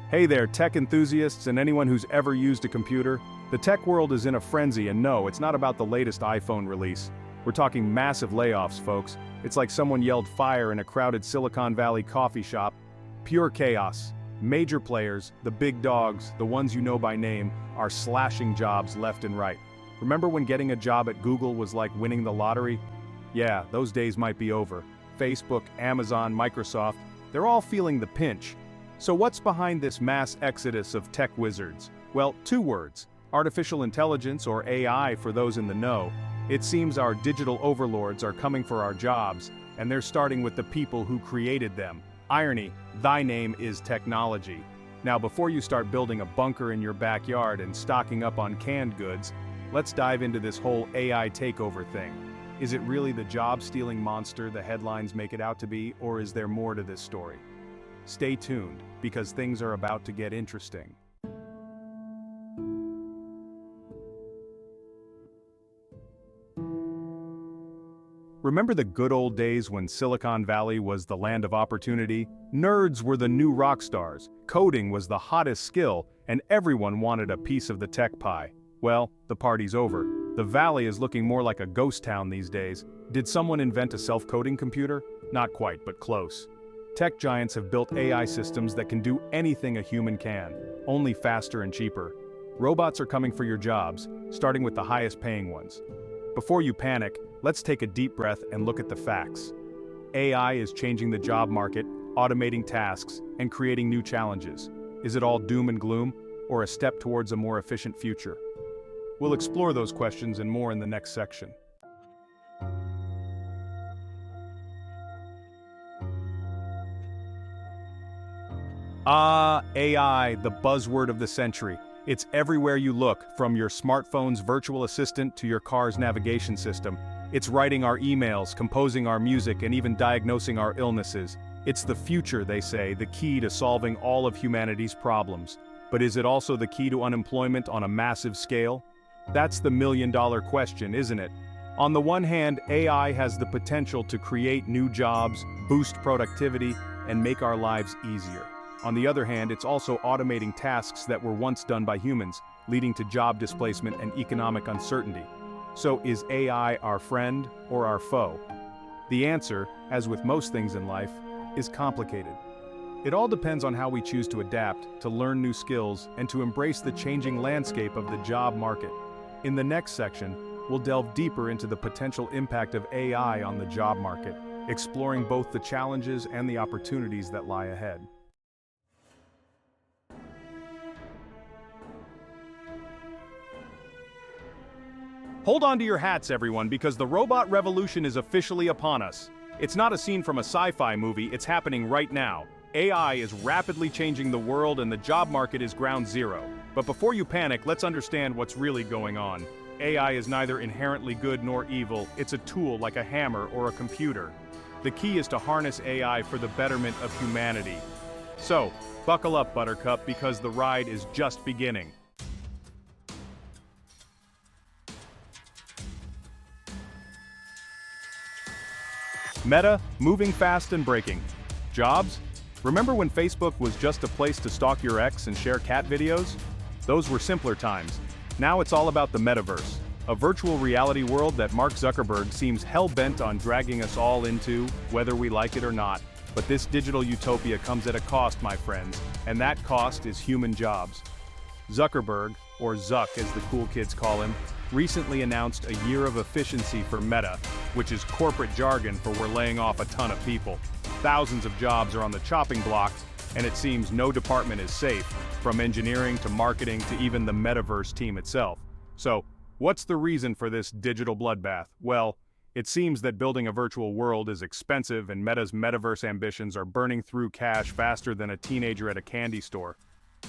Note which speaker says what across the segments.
Speaker 1: Hey there, tech enthusiasts and anyone who's ever used a computer. The tech world is in a frenzy, and no, it's not about the latest iPhone release. We're talking massive layoffs, folks. It's like someone yelled fire in a crowded Silicon Valley coffee shop. Pure chaos. Major players, the big dogs, the ones you know by name, are slashing jobs left and right. Remember when getting a job at Google was like winning the lottery? Yeah, those days might be over. Facebook, Amazon, Microsoft, they're all feeling the pinch. So what's behind this mass exodus of tech wizards? Well, two words: artificial intelligence, or AI for those in the know. It seems our digital overlords are coming for our jobs, and they're starting with the people who created them. Irony, thy name is technology. Now before you start building a bunker in your backyard and stocking up on canned goods, let's dive into this whole AI takeover thing. Is it really the job-stealing monster the headlines make it out to be, or is there more to this story? Stay tuned, because things are about to get interesting. Remember the good old days when Silicon Valley was the land of opportunity? Nerds were the new rock stars, coding was the hottest skill, and everyone wanted a piece of the tech pie. Well, the party's over. The valley is looking more like a ghost town these days. Did someone invent a self-coding computer? Not quite, but close. Tech giants have built AI systems that can do anything a human can, only faster and cheaper. Robots are coming for your jobs, starting with the highest paying ones. Before you panic, let's take a deep breath and look at the facts. AI is changing the job market, automating tasks, and creating new challenges. Is it all doom and gloom, or a step towards a more efficient future? We'll explore those questions and more in the next section. AI, the buzzword of the century. It's everywhere you look, from your smartphone's virtual assistant to your car's navigation system. It's writing our emails, composing our music, and even diagnosing our illnesses. It's the future, they say, the key to solving all of humanity's problems. But is it also the key to unemployment on a massive scale? That's the million-dollar question, isn't it? On the one hand, AI has the potential to create new jobs, boost productivity, and make our lives easier. On the other hand, it's also automating tasks that were once done by humans, leading to job displacement and economic uncertainty. So is AI our friend or our foe? The answer, as with most things in life, is complicated. It all depends on how we choose to adapt, to learn new skills, and to embrace the changing landscape of the job market. In the next section, we'll delve deeper into the potential impact of AI on the job market, exploring both the challenges and the opportunities that lie ahead. Hold on to your hats, everyone, because the robot revolution is officially upon us. It's not a scene from a sci-fi movie, it's happening right now. AI is rapidly changing the world and the job market is ground zero. But before you panic, let's understand what's really going on. AI is neither inherently good nor evil, it's a tool like a hammer or a computer. The key is to harness AI for the betterment of humanity. So, buckle up, Buttercup, because the ride is just beginning. Meta, moving fast and breaking. Jobs? Remember when Facebook was just a place to stalk your ex and share cat videos? Those were simpler times. Now it's all about the metaverse, a virtual reality world that Mark Zuckerberg seems hell-bent on dragging us all into, whether we like it or not. But this digital utopia comes at a cost, my friends, and that cost is human jobs. Zuckerberg, or Zuck as the cool kids call him, recently announced a year of efficiency for Meta, which is corporate jargon for we're laying off a ton of people. Thousands of jobs are on the chopping block, and it seems no department is safe, from engineering to marketing to even the metaverse team itself. So, what's the reason for this digital bloodbath? Well, it seems that building a virtual world is expensive and Meta's metaverse ambitions are burning through cash faster than a teenager at a candy store.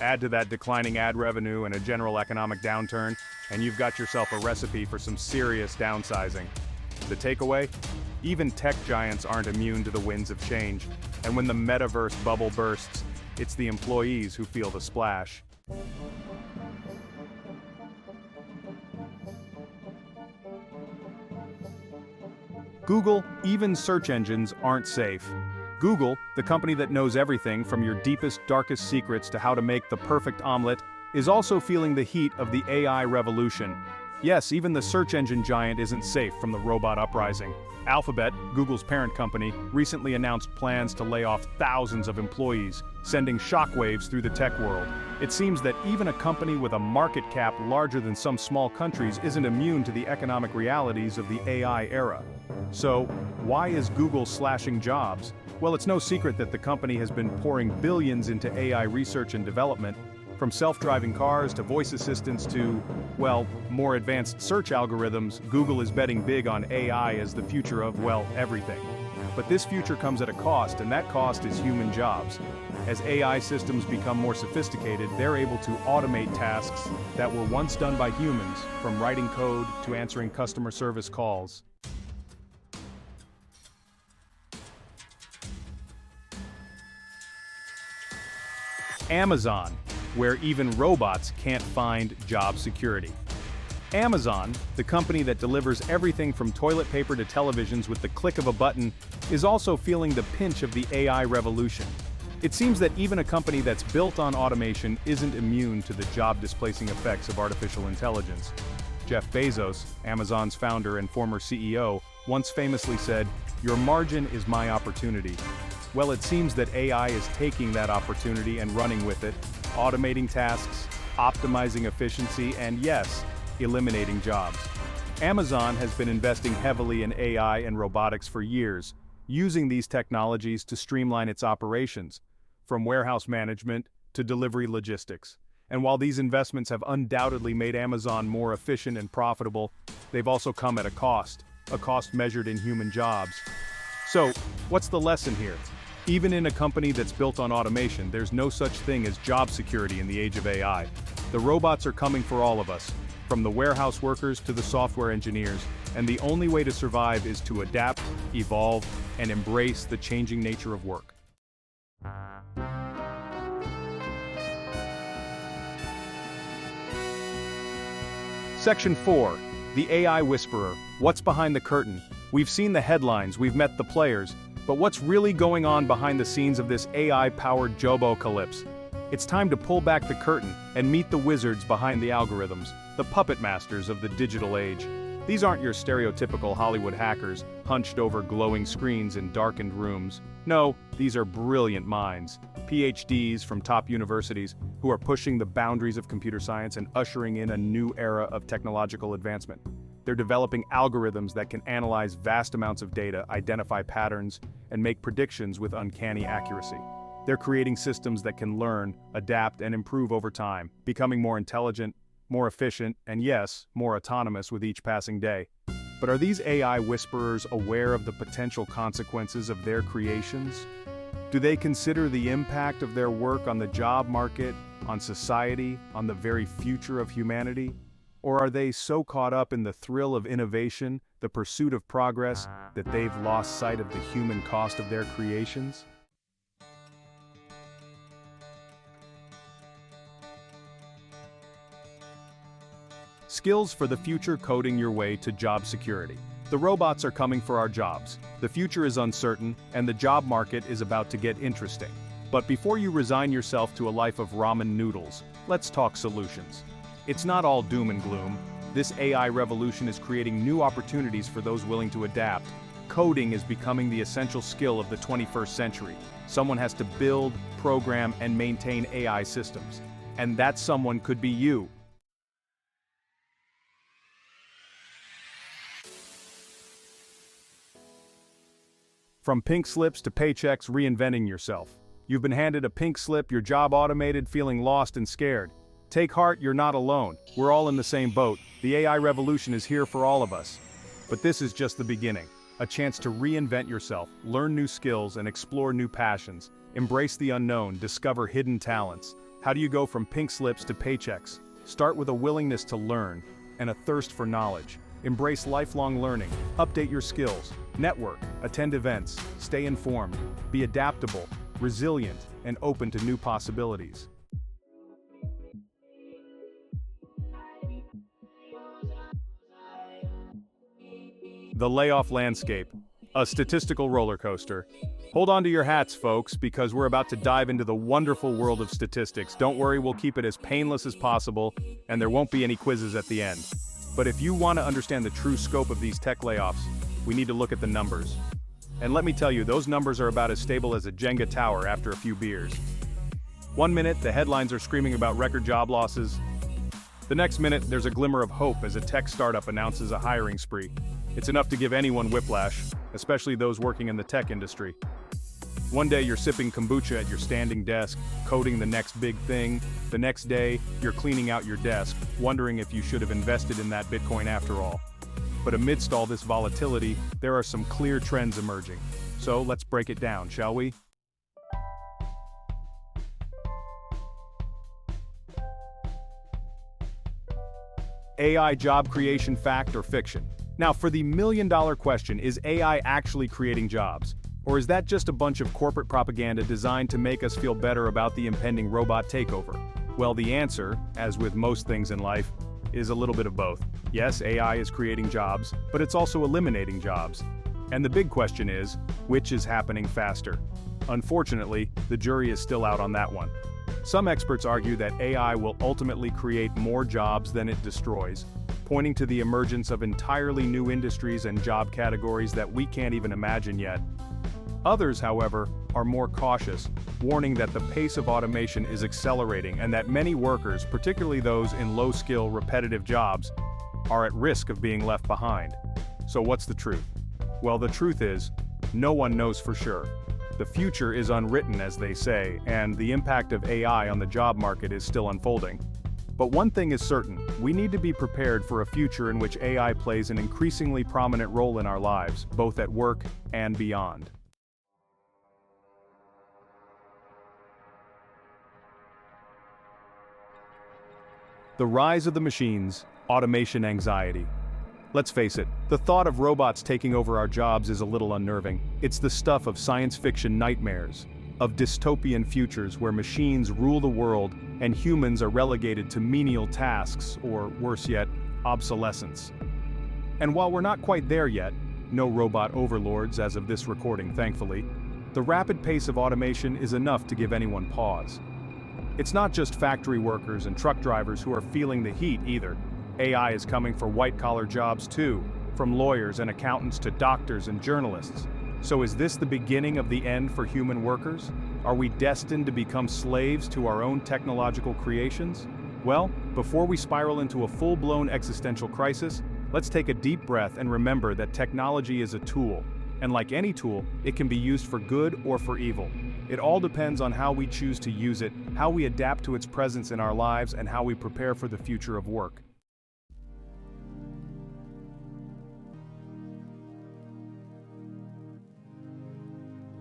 Speaker 1: Add to that declining ad revenue and a general economic downturn, and you've got yourself a recipe for some serious downsizing. The takeaway? Even tech giants aren't immune to the winds of change, and when the metaverse bubble bursts, it's the employees who feel the splash. Google, even search engines aren't safe. Google, the company that knows everything from your deepest, darkest secrets to how to make the perfect omelet, is also feeling the heat of the AI revolution. Yes, even the search engine giant isn't safe from the robot uprising. Alphabet, Google's parent company, recently announced plans to lay off thousands of employees, sending shockwaves through the tech world. It seems that even a company with a market cap larger than some small countries isn't immune to the economic realities of the AI era. So, why is Google slashing jobs? Well, it's no secret that the company has been pouring billions into AI research and development, from self-driving cars to voice assistants to, well, more advanced search algorithms. Google is betting big on AI as the future of, well, everything. But this future comes at a cost, and that cost is human jobs. As AI systems become more sophisticated, they're able to automate tasks that were once done by humans, from writing code to answering customer service calls. Amazon, where even robots can't find job security. Amazon, the company that delivers everything from toilet paper to televisions with the click of a button, is also feeling the pinch of the AI revolution. It seems that even a company that's built on automation isn't immune to the job-displacing effects of artificial intelligence. Jeff Bezos, Amazon's founder and former CEO, once famously said, "Your margin is my opportunity." Well, it seems that AI is taking that opportunity and running with it, automating tasks, optimizing efficiency, and yes, eliminating jobs. Amazon has been investing heavily in AI and robotics for years, using these technologies to streamline its operations, from warehouse management to delivery logistics. And while these investments have undoubtedly made Amazon more efficient and profitable, they've also come at a cost measured in human jobs. So, what's the lesson here? Even in a company that's built on automation, there's no such thing as job security in the age of AI. The robots are coming for all of us, from the warehouse workers to the software engineers, and the only way to survive is to adapt, evolve, and embrace the changing nature of work. Section 4. The AI Whisperer. What's behind the curtain? We've seen the headlines, we've met the players, but what's really going on behind the scenes of this AI-powered jobocalypse? It's time to pull back the curtain and meet the wizards behind the algorithms, the puppet masters of the digital age. These aren't your stereotypical Hollywood hackers, hunched over glowing screens in darkened rooms. No, these are brilliant minds, PhDs from top universities, who are pushing the boundaries of computer science and ushering in a new era of technological advancement. They're developing algorithms that can analyze vast amounts of data, identify patterns, and make predictions with uncanny accuracy. They're creating systems that can learn, adapt, and improve over time, becoming more intelligent, more efficient, and yes, more autonomous with each passing day. But are these AI whisperers aware of the potential consequences of their creations? Do they consider the impact of their work on the job market, on society, on the very future of humanity? Or are they so caught up in the thrill of innovation, the pursuit of progress, that they've lost sight of the human cost of their creations? Skills for the future, coding your way to job security. The robots are coming for our jobs. The future is uncertain, and the job market is about to get interesting. But before you resign yourself to a life of ramen noodles, let's talk solutions. It's not all doom and gloom. This AI revolution is creating new opportunities for those willing to adapt. Coding is becoming the essential skill of the 21st century. Someone has to build, program, and maintain AI systems. And that someone could be you. From pink slips to paychecks, reinventing yourself. You've been handed a pink slip, your job automated, feeling lost and scared. Take heart, you're not alone. We're all in the same boat. The AI revolution is here for all of us. But this is just the beginning. A chance to reinvent yourself, learn new skills, and explore new passions. Embrace the unknown, discover hidden talents. How do you go from pink slips to paychecks? Start with a willingness to learn and a thirst for knowledge. Embrace lifelong learning, update your skills, network, attend events, stay informed, be adaptable, resilient, and open to new possibilities. The layoff landscape. A statistical roller coaster. Hold on to your hats, folks, because we're about to dive into the wonderful world of statistics. Don't worry, we'll keep it as painless as possible, and there won't be any quizzes at the end. But if you want to understand the true scope of these tech layoffs, we need to look at the numbers. And let me tell you, those numbers are about as stable as a Jenga tower after a few beers. One minute, the headlines are screaming about record job losses. The next minute, there's a glimmer of hope as a tech startup announces a hiring spree. It's enough to give anyone whiplash, especially those working in the tech industry. One day you're sipping kombucha at your standing desk, coding the next big thing. The next day, you're cleaning out your desk, wondering if you should have invested in that Bitcoin after all. But amidst all this volatility, there are some clear trends emerging. So let's break it down, shall we? AI job creation, fact or fiction? Now, for the million-dollar question, is AI actually creating jobs? Or is that just a bunch of corporate propaganda designed to make us feel better about the impending robot takeover? Well, the answer, as with most things in life, is a little bit of both. Yes, AI is creating jobs, but it's also eliminating jobs. And the big question is, which is happening faster? Unfortunately, the jury is still out on that one. Some experts argue that AI will ultimately create more jobs than it destroys, pointing to the emergence of entirely new industries and job categories that we can't even imagine yet. Others, however, are more cautious, warning that the pace of automation is accelerating and that many workers, particularly those in low-skill, repetitive jobs, are at risk of being left behind. So what's the truth? Well, the truth is, no one knows for sure. The future is unwritten, as they say, and the impact of AI on the job market is still unfolding. But one thing is certain, we need to be prepared for a future in which AI plays an increasingly prominent role in our lives, both at work and beyond. The rise of the machines, automation anxiety. Let's face it, the thought of robots taking over our jobs is a little unnerving. It's the stuff of science fiction nightmares, of dystopian futures where machines rule the world and humans are relegated to menial tasks, or worse yet, obsolescence. And while we're not quite there yet, no robot overlords as of this recording thankfully, the rapid pace of automation is enough to give anyone pause. It's not just factory workers and truck drivers who are feeling the heat either. AI is coming for white-collar jobs too, from lawyers and accountants to doctors and journalists. So is this the beginning of the end for human workers? Are we destined to become slaves to our own technological creations? Well, before we spiral into a full-blown existential crisis, let's take a deep breath and remember that technology is a tool. And like any tool, it can be used for good or for evil. It all depends on how we choose to use it, how we adapt to its presence in our lives, and how we prepare for the future of work.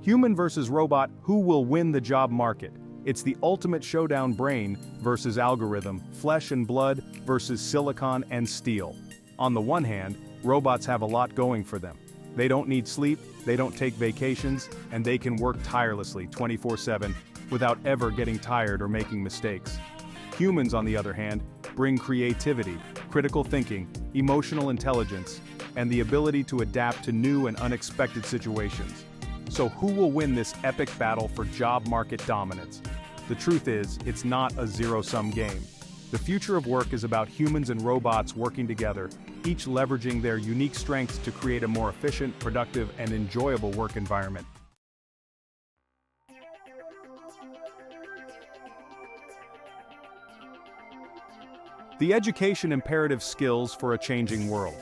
Speaker 1: Human versus robot, who will win the job market? It's the ultimate showdown: brain versus algorithm, flesh and blood versus silicon and steel. On the one hand, robots have a lot going for them. They don't need sleep, they don't take vacations, and they can work tirelessly 24/7 without ever getting tired or making mistakes. Humans, on the other hand, bring creativity, critical thinking, emotional intelligence, and the ability to adapt to new and unexpected situations. So who will win this epic battle for job market dominance? The truth is, it's not a zero-sum game. The future of work is about humans and robots working together, each leveraging their unique strengths to create a more efficient, productive, and enjoyable work environment. The education imperative: skills for a changing world.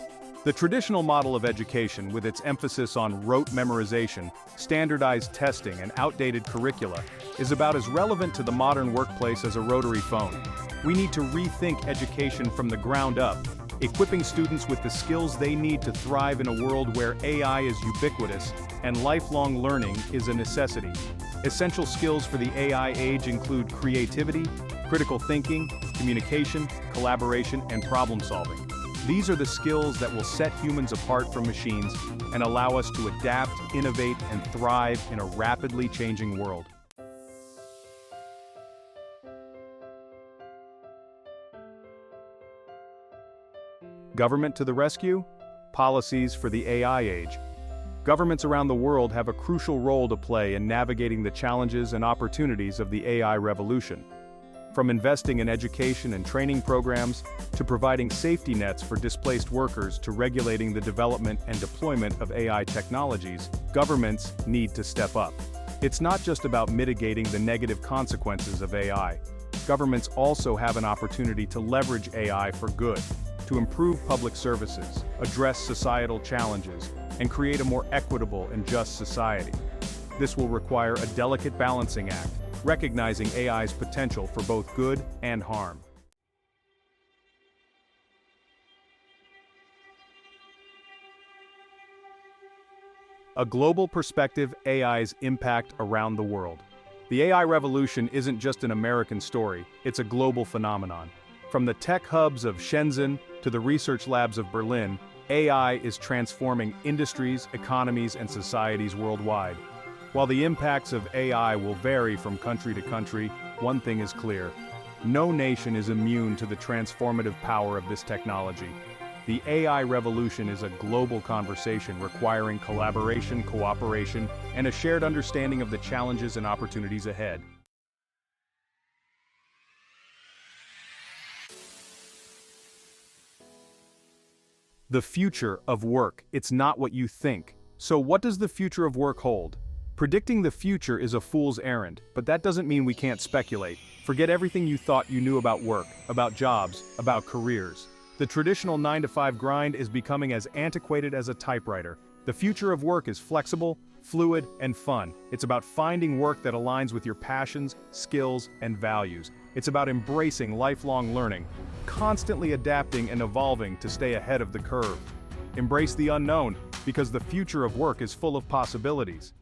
Speaker 1: The traditional model of education, with its emphasis on rote memorization, standardized testing, and outdated curricula, is about as relevant to the modern workplace as a rotary phone. We need to rethink education from the ground up, equipping students with the skills they need to thrive in a world where AI is ubiquitous and lifelong learning is a necessity. Essential skills for the AI age include creativity, critical thinking, communication, collaboration, and problem solving. These are the skills that will set humans apart from machines and allow us to adapt, innovate, and thrive in a rapidly changing world. Government to the rescue? Policies for the AI age. Governments around the world have a crucial role to play in navigating the challenges and opportunities of the AI revolution. From investing in education and training programs, to providing safety nets for displaced workers, to regulating the development and deployment of AI technologies, governments need to step up. It's not just about mitigating the negative consequences of AI. Governments also have an opportunity to leverage AI for good, to improve public services, address societal challenges, and create a more equitable and just society. This will require a delicate balancing act, recognizing AI's potential for both good and harm. A global perspective: AI's impact around the world. The AI revolution isn't just an American story, it's a global phenomenon. From the tech hubs of Shenzhen to the research labs of Berlin, AI is transforming industries, economies, and societies worldwide. While the impacts of AI will vary from country to country, one thing is clear: no nation is immune to the transformative power of this technology. The AI revolution is a global conversation requiring collaboration, cooperation, and a shared understanding of the challenges and opportunities ahead. The future of work, it's not what you think. So what does the future of work hold? Predicting the future is a fool's errand, but that doesn't mean we can't speculate. Forget everything you thought you knew about work, about jobs, about careers. The traditional 9-to-5 grind is becoming as antiquated as a typewriter. The future of work is flexible, fluid, and fun. It's about finding work that aligns with your passions, skills, and values. It's about embracing lifelong learning, constantly adapting and evolving to stay ahead of the curve. Embrace the unknown, because the future of work is full of possibilities.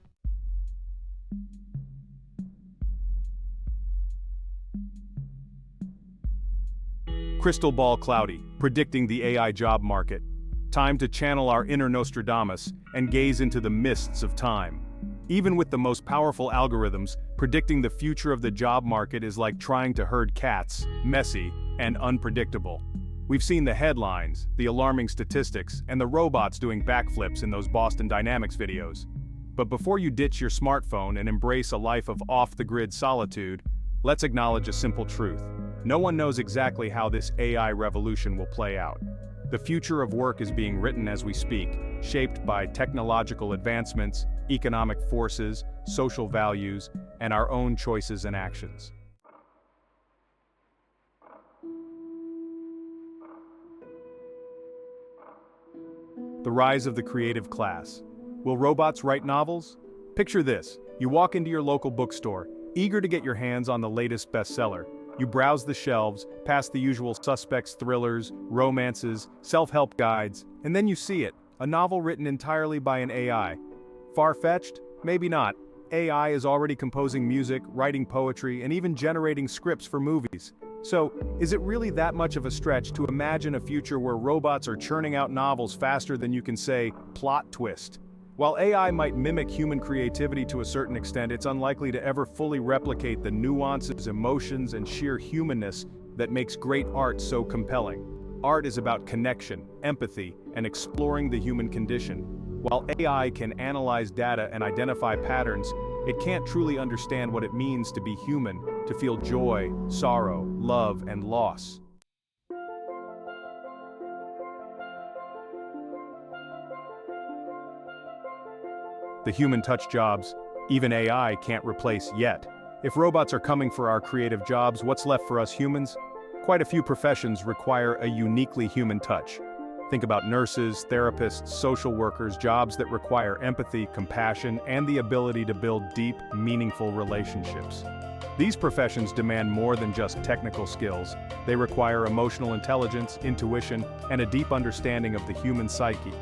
Speaker 1: Crystal ball cloudy, predicting the AI job market. Time to channel our inner Nostradamus and gaze into the mists of time. Even with the most powerful algorithms, predicting the future of the job market is like trying to herd cats, messy and unpredictable. We've seen the headlines, the alarming statistics, and the robots doing backflips in those Boston Dynamics videos. But before you ditch your smartphone and embrace a life of off-the-grid solitude, let's acknowledge a simple truth. No one knows exactly how this AI revolution will play out. The future of work is being written as we speak, shaped by technological advancements, economic forces, social values, and our own choices and actions. The rise of the creative class. Will robots write novels? Picture this: you walk into your local bookstore, eager to get your hands on the latest bestseller. You browse the shelves, past the usual suspects: thrillers, romances, self-help guides, and then you see it, a novel written entirely by an AI. Far-fetched? Maybe not. AI is already composing music, writing poetry, and even generating scripts for movies. So, is it really that much of a stretch to imagine a future where robots are churning out novels faster than you can say, plot twist? While AI might mimic human creativity to a certain extent, it's unlikely to ever fully replicate the nuances, emotions, and sheer humanness that makes great art so compelling. Art is about connection, empathy, and exploring the human condition. While AI can analyze data and identify patterns, it can't truly understand what it means to be human, to feel joy, sorrow, love, and loss. The human touch jobs, even AI can't replace yet. If robots are coming for our creative jobs, what's left for us humans? Quite a few professions require a uniquely human touch. Think about nurses, therapists, social workers, jobs that require empathy, compassion, and the ability to build deep, meaningful relationships. These professions demand more than just technical skills. They require emotional intelligence, intuition, and a deep understanding of the human psyche.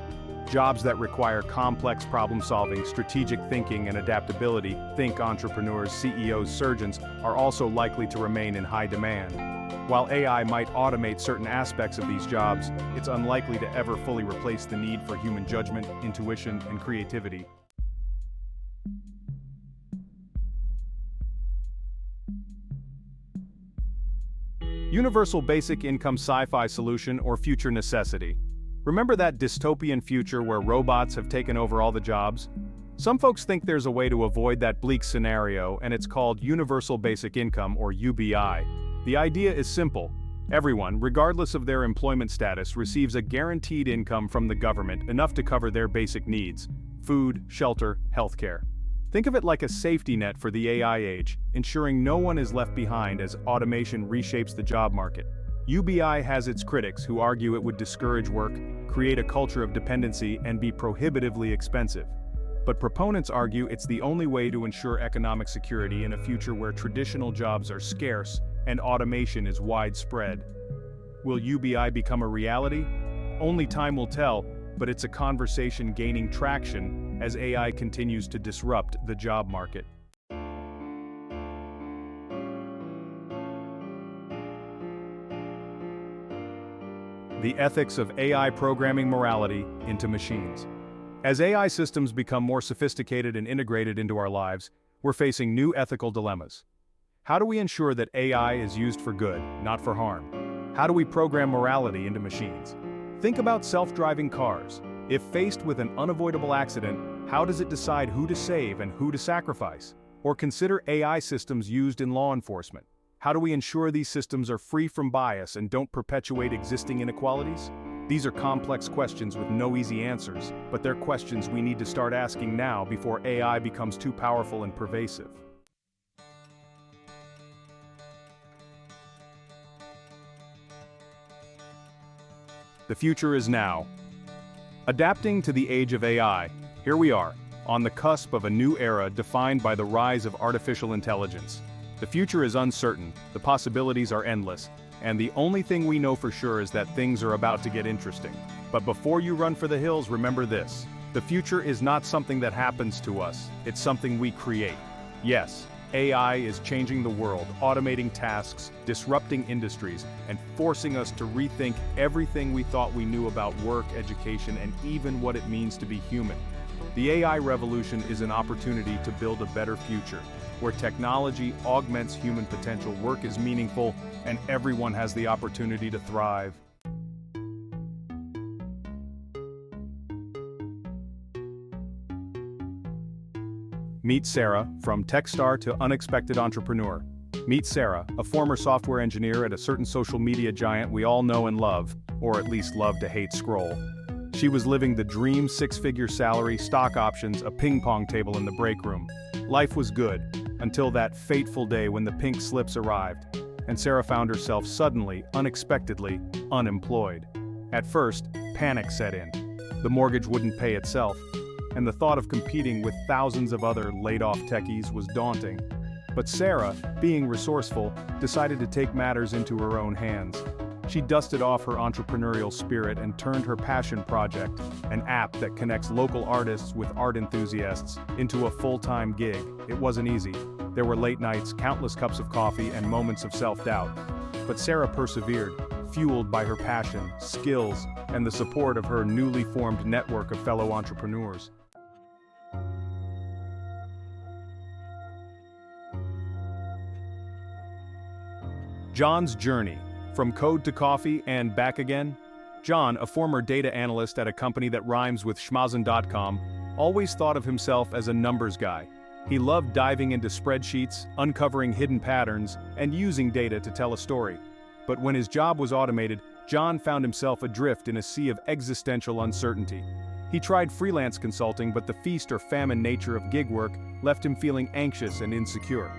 Speaker 1: Jobs that require complex problem-solving, strategic thinking, and adaptability, think entrepreneurs, CEOs, surgeons, are also likely to remain in high demand. While AI might automate certain aspects of these jobs, it's unlikely to ever fully replace the need for human judgment, intuition, and creativity. Universal basic income sci-fi solution or future necessity. Remember that dystopian future where robots have taken over all the jobs? Some folks think there's a way to avoid that bleak scenario, and it's called Universal Basic Income, or UBI. The idea is simple. Everyone, regardless of their employment status, receives a guaranteed income from the government, enough to cover their basic needs: food, shelter, healthcare. Think of it like a safety net for the AI age, ensuring no one is left behind as automation reshapes the job market. UBI has its critics who argue it would discourage work, create a culture of dependency, and be prohibitively expensive. But proponents argue it's the only way to ensure economic security in a future where traditional jobs are scarce and automation is widespread. Will UBI become a reality? Only time will tell, but it's a conversation gaining traction as AI continues to disrupt the job market. The ethics of AI programming morality into machines. As AI systems become more sophisticated and integrated into our lives, we're facing new ethical dilemmas. How do we ensure that AI is used for good, not for harm? How do we program morality into machines? Think about self-driving cars. If faced with an unavoidable accident, how does it decide who to save and who to sacrifice? Or consider AI systems used in law enforcement. How do we ensure these systems are free from bias and don't perpetuate existing inequalities? These are complex questions with no easy answers, but they're questions we need to start asking now before AI becomes too powerful and pervasive. The future is now. Adapting to the age of AI, here we are, on the cusp of a new era defined by the rise of artificial intelligence. The future is uncertain, the possibilities are endless, and the only thing we know for sure is that things are about to get interesting. But before you run for the hills, remember this: the future is not something that happens to us, it's something we create. Yes, AI is changing the world, automating tasks, disrupting industries, and forcing us to rethink everything we thought we knew about work, education, and even what it means to be human. The AI revolution is an opportunity to build a better future, where technology augments human potential, work is meaningful, and everyone has the opportunity to thrive. Meet Sarah, from tech star to unexpected entrepreneur. Meet Sarah, a former software engineer at a certain social media giant we all know and love, or at least love to hate scroll. She was living the dream: six-figure salary, stock options, a ping pong table in the break room. Life was good, until that fateful day when the pink slips arrived, and Sarah found herself suddenly, unexpectedly, unemployed. At first, panic set in. The mortgage wouldn't pay itself, and the thought of competing with thousands of other laid-off techies was daunting. But Sarah, being resourceful, decided to take matters into her own hands. She dusted off her entrepreneurial spirit and turned her passion project, an app that connects local artists with art enthusiasts, into a full-time gig. It wasn't easy. There were late nights, countless cups of coffee, and moments of self-doubt. But Sarah persevered, fueled by her passion, skills, and the support of her newly formed network of fellow entrepreneurs. John's journey, from code to coffee and back again. John, a former data analyst at a company that rhymes with schmazen.com, always thought of himself as a numbers guy. He loved diving into spreadsheets, uncovering hidden patterns, and using data to tell a story. But when his job was automated, John found himself adrift in a sea of existential uncertainty. He tried freelance consulting, but the feast or famine nature of gig work left him feeling anxious and insecure.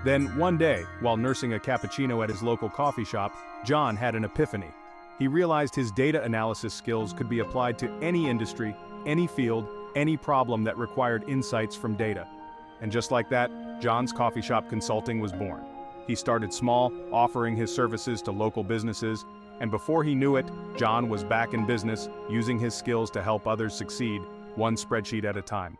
Speaker 1: Then, one day, while nursing a cappuccino at his local coffee shop, John had an epiphany. He realized his data analysis skills could be applied to any industry, any field, any problem that required insights from data. And just like that, John's coffee shop consulting was born. He started small, offering his services to local businesses, and before he knew it, John was back in business, using his skills to help others succeed, one spreadsheet at a time.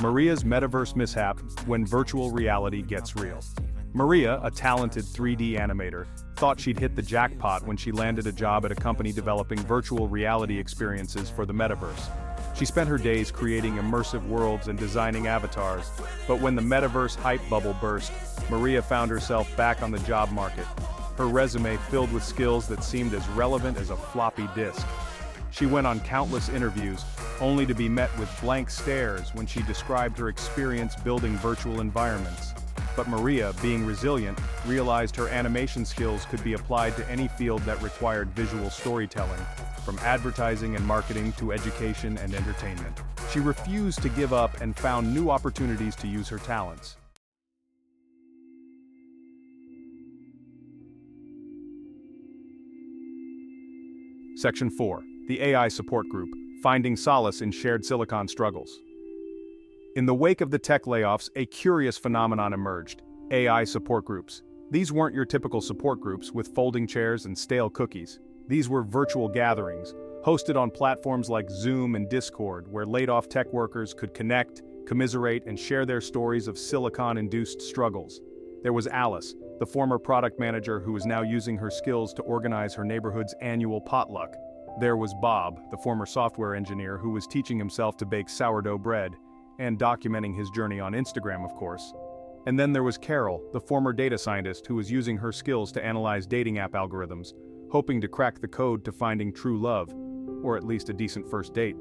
Speaker 1: Maria's metaverse mishap: when virtual reality gets real. Maria, a talented 3D animator, thought she'd hit the jackpot when she landed a job at a company developing virtual reality experiences for the metaverse. She spent her days creating immersive worlds and designing avatars, but when the metaverse hype bubble burst, Maria found herself back on the job market, her resume filled with skills that seemed as relevant as a floppy disk. She went on countless interviews, only to be met with blank stares when she described her experience building virtual environments. But Maria, being resilient, realized her animation skills could be applied to any field that required visual storytelling, from advertising and marketing to education and entertainment. She refused to give up and found new opportunities to use her talents. Section 4. The AI Support Group, Finding Solace in Shared Silicon Struggles. In the wake of the tech layoffs, a curious phenomenon emerged: AI support groups. These weren't your typical support groups with folding chairs and stale cookies. These were virtual gatherings, hosted on platforms like Zoom and Discord, where laid-off tech workers could connect, commiserate, and share their stories of silicon-induced struggles. There was Alice, the former product manager who was now using her skills to organize her neighborhood's annual potluck. There was Bob, the former software engineer who was teaching himself to bake sourdough bread, and documenting his journey on Instagram, of course. And then there was Carol, the former data scientist who was using her skills to analyze dating app algorithms, hoping to crack the code to finding true love, or at least a decent first date.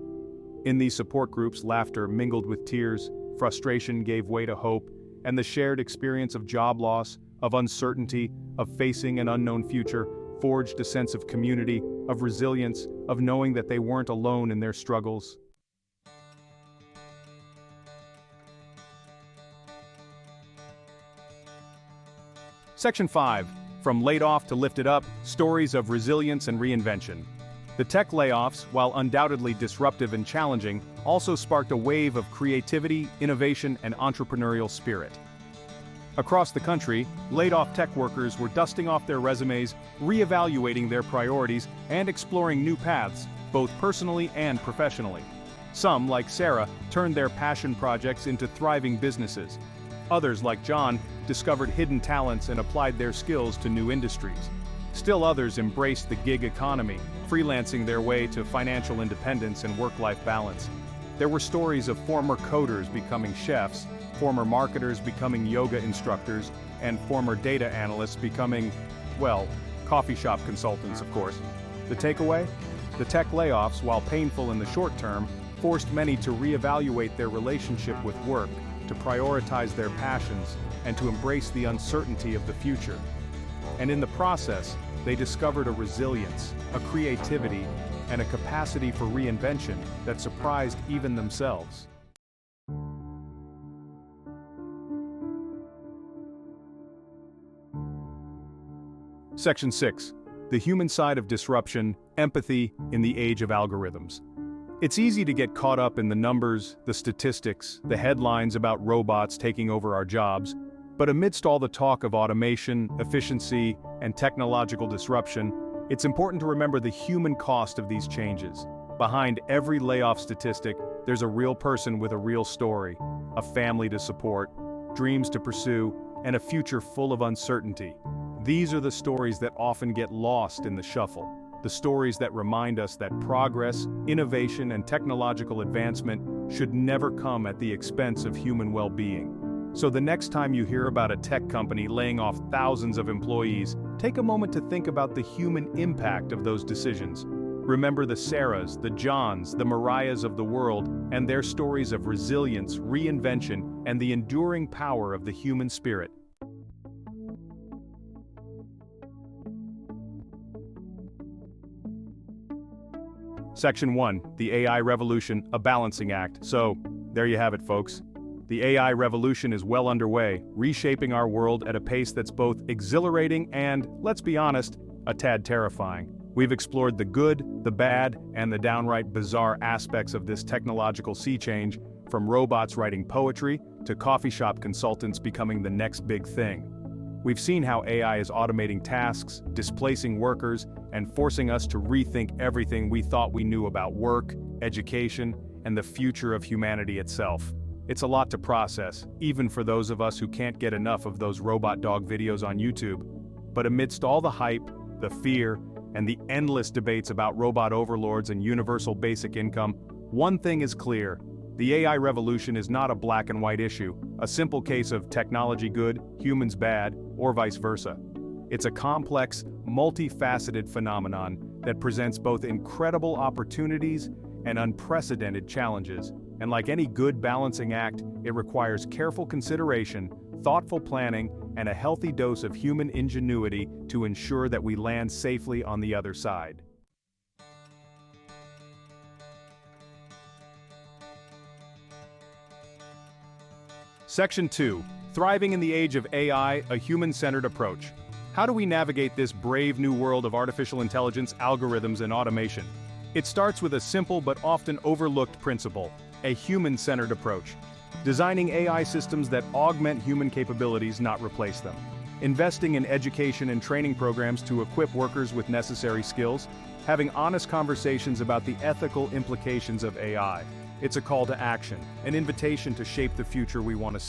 Speaker 1: In these support groups, laughter mingled with tears, frustration gave way to hope, and the shared experience of job loss, of uncertainty, of facing an unknown future, forged a sense of community, of resilience, of knowing that they weren't alone in their struggles. Section 5. From Laid Off to Lifted Up, Stories of Resilience and Reinvention. The tech layoffs, while undoubtedly disruptive and challenging, also sparked a wave of creativity, innovation, and entrepreneurial spirit. Across the country, laid-off tech workers were dusting off their resumes, reevaluating their priorities, and exploring new paths, both personally and professionally. Some, like Sarah, turned their passion projects into thriving businesses. Others, like John, discovered hidden talents and applied their skills to new industries. Still others embraced the gig economy, freelancing their way to financial independence and work-life balance. There were stories of former coders becoming chefs, former marketers becoming yoga instructors, and former data analysts becoming, well, coffee shop consultants, of course. The takeaway? The tech layoffs, while painful in the short term, forced many to reevaluate their relationship with work, to prioritize their passions, and to embrace the uncertainty of the future. And in the process, they discovered a resilience, a creativity, and a capacity for reinvention that surprised even themselves. Section 6. The Human Side of Disruption, Empathy in the Age of Algorithms. It's easy to get caught up in the numbers, the statistics, the headlines about robots taking over our jobs, but amidst all the talk of automation, efficiency, and technological disruption, it's important to remember the human cost of these changes. Behind every layoff statistic, there's a real person with a real story, a family to support, dreams to pursue, and a future full of uncertainty. These are the stories that often get lost in the shuffle. The stories that remind us that progress, innovation, and technological advancement should never come at the expense of human well-being. So the next time you hear about a tech company laying off thousands of employees, take a moment to think about the human impact of those decisions. Remember the Sarahs, the Johns, the Mariahs of the world, and their stories of resilience, reinvention, and the enduring power of the human spirit. Section 1. The AI Revolution, a Balancing Act. So, there you have it, folks. The AI revolution is well underway, reshaping our world at a pace that's both exhilarating and, let's be honest, a tad terrifying. We've explored the good, the bad, and the downright bizarre aspects of this technological sea change, from robots writing poetry to coffee shop consultants becoming the next big thing. We've seen how AI is automating tasks, displacing workers, and forcing us to rethink everything we thought we knew about work, education, and the future of humanity itself. It's a lot to process, even for those of us who can't get enough of those robot dog videos on YouTube. But amidst all the hype, the fear, and the endless debates about robot overlords and universal basic income, One thing is clear: the AI revolution is not a black and white issue, a simple case of technology good, humans bad, or vice versa. It's a complex, multifaceted phenomenon that presents both incredible opportunities and unprecedented challenges. And like any good balancing act, it requires careful consideration, thoughtful planning, and a healthy dose of human ingenuity to ensure that we land safely on the other side. Section 2. Thriving in the Age of AI, a Human-Centered Approach. How do we navigate this brave new world of artificial intelligence, algorithms, and automation? It starts with a simple but often overlooked principle: a human-centered approach. Designing AI systems that augment human capabilities, not replace them. Investing in education and training programs to equip workers with necessary skills. Having honest conversations about the ethical implications of AI. It's a call to action, an invitation to shape the future we want to see.